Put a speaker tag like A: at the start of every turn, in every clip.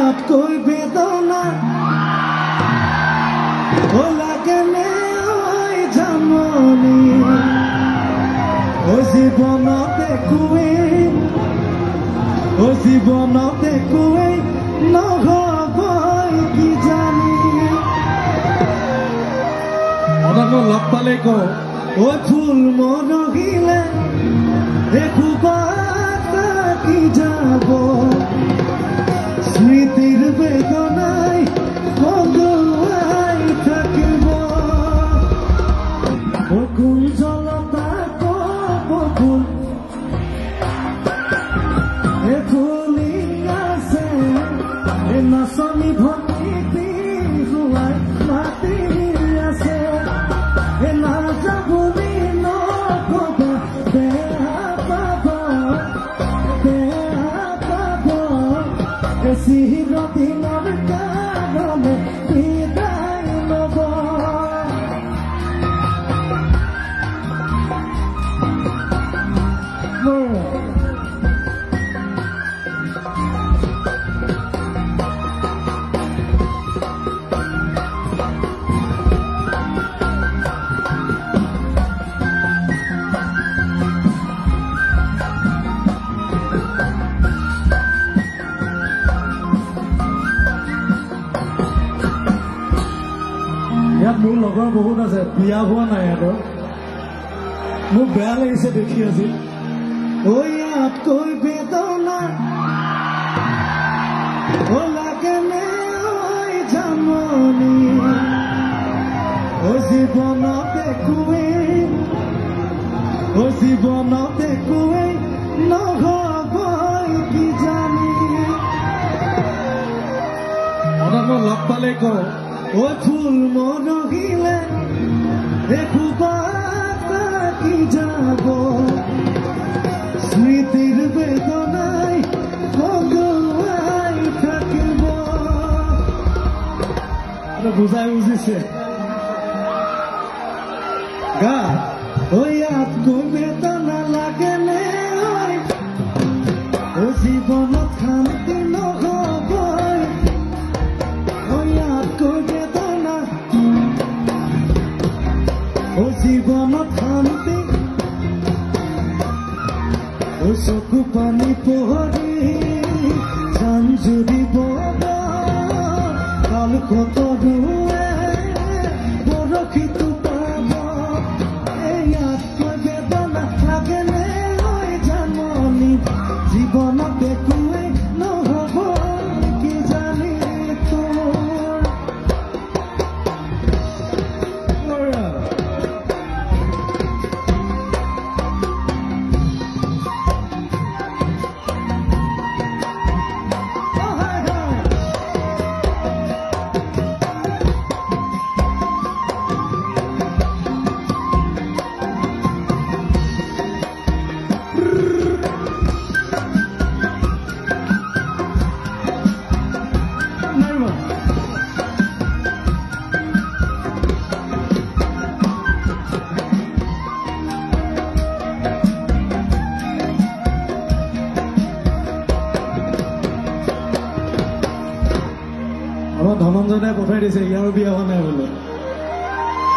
A: ইয়াতকৈ বেদনা লাগেনে জামনি জীৱনত একোৱেই নহ'বই কি জানি লগ পালে কওঁ ফুল মৰহিলে একোবাৰ কি যাব স্মৃতিৰ বেদনাই কন্দুৱাই থাকিব বকুল জলতা বকুল ফুলি আছে নাচনি ভক্তি বিহুৱাই মাতি আছে নাযাবনি নকবা বেয়া পাব চিৰদিনৰ কাৰণে বিদায় ল'ব ইয়াত মোৰ লগৰ বহুত আছে বিয়া হোৱা নাই সিহঁতৰ মোক বেয়া লাগিছে দেখি আজি ইয়াতকৈ বেদনা লাগেনে জামনি জীৱনত একোৱেই নহ'বই কি জানি লগ পালে কওঁ ফুল মৰহিলে একোবাৰ কি যাব স্মৃতিৰ বেদনাই কন্দুৱাই থাকিব বুজাই বুজিছে গা ইয়াতকৈ বেদনা লাগেনে জীৱনত শান্তি নহ'বই ইয়াতকৈ বেদনা জীৱনত শান্তি চকু পানী পহৰি চান যদি বব কাল কত দুৱে বৰশীটো পাব ইয়াতকৈ বেদনা লাগেনে জাননি জীৱনত একোৱেই নহ'ব কি জানি ধনঞ্জনে পঠাই দিছে ইয়াৰো বিয়া হোৱা নাই বোলে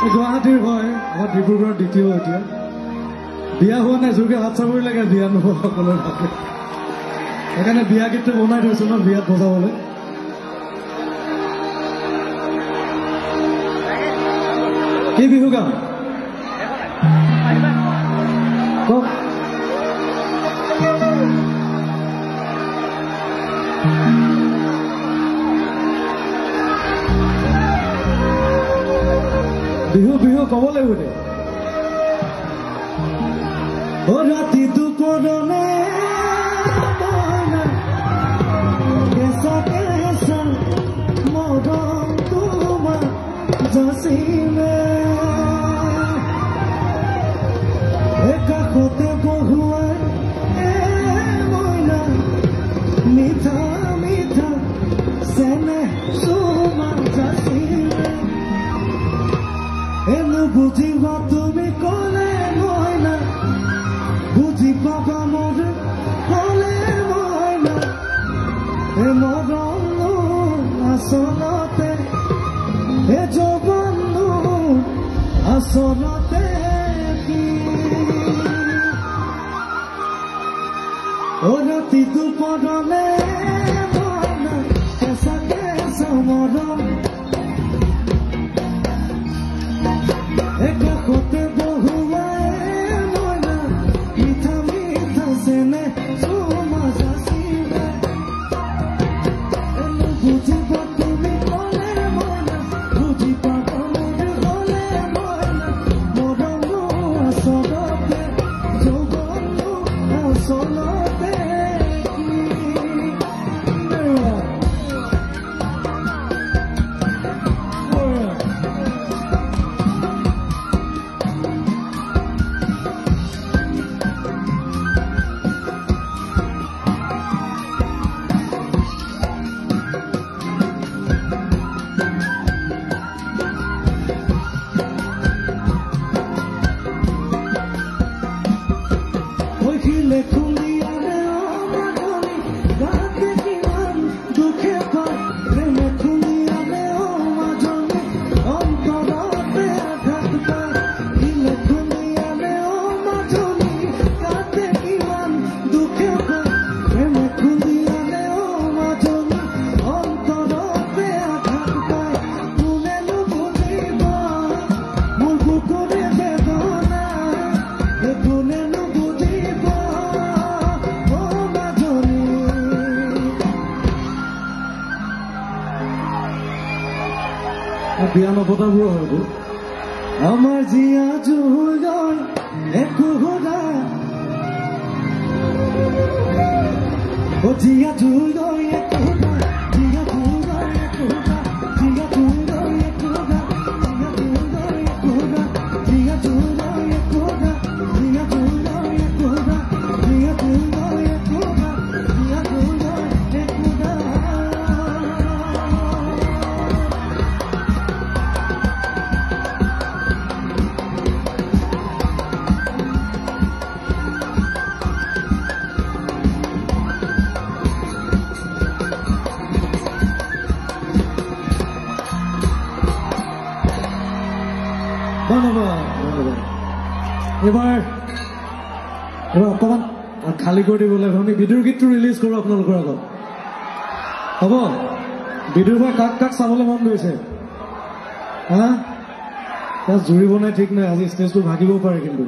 A: গুৱাহাটীৰ হয় আমাৰ ডিব্ৰুগড়ৰ দ্বিতীয় এতিয়া বিয়া হোৱা নাই যোগে হাত চাবৰি লাগে বিয়া নোহোৱা সকলৰ ভাগে সেইকাৰণে বিয়া গীতটো বনাই থৈছো ন বিয়াত বজাবলৈ কি বিহু গান কওক বিহু বিহু ক'ব লাগিব দে ৰাতি দুপৰনে কেঁচা কেঁচা মৰম তোমাৰ যাচিলে কাষতে বহুৱাই মইনা মিঠা মিঠা চেনেহ তোমাৰ যাচিলে বুজিবা তুমি ক'লে মইনা বুজি পাবা মোৰ ক'লে মইনা মৰম আচলতে এ যৌৱননো আচলতে কি অ ৰাতি দুপৰলে মন কেঁচাকে চমৰম একতে বহুৱাই মইনা মিঠা মিঠা চেনে চুমা যাচিলে বুজিব তুমি ক'লে মইনা বুজি পাব মোৰ হ'লে মইনা মৰমো আচলতে যৌৱননো আচলতে বিয়া নপতাবোৰ হয়তো আমাৰ জীয়া জুলৈ একো সুধা অ জীয়া জুলৈ একো সুধা জীয়া জুলৈ একো সুধা জীয়া জুলৈ একো সুধা জীয়া জুলৈ একো সুধা জীয়া জুলৈ একো সুধা জীয়া জুলৈ একো সুধা জীয়া জুলৈ একো সুধা এবাৰ অকণমান খালী কৰি দিব লাগিব আমি বিদুৰ গীতটো ৰিলিজ কৰোঁ আপোনালোকৰ আগত হ'ব বিদুৰ ভাই কাক কাক চাবলৈ মন গৈছে হা তাত জুৰিব নাই ঠিক নাই আজি ষ্টেজটো ভাগিবও পাৰে কিন্তু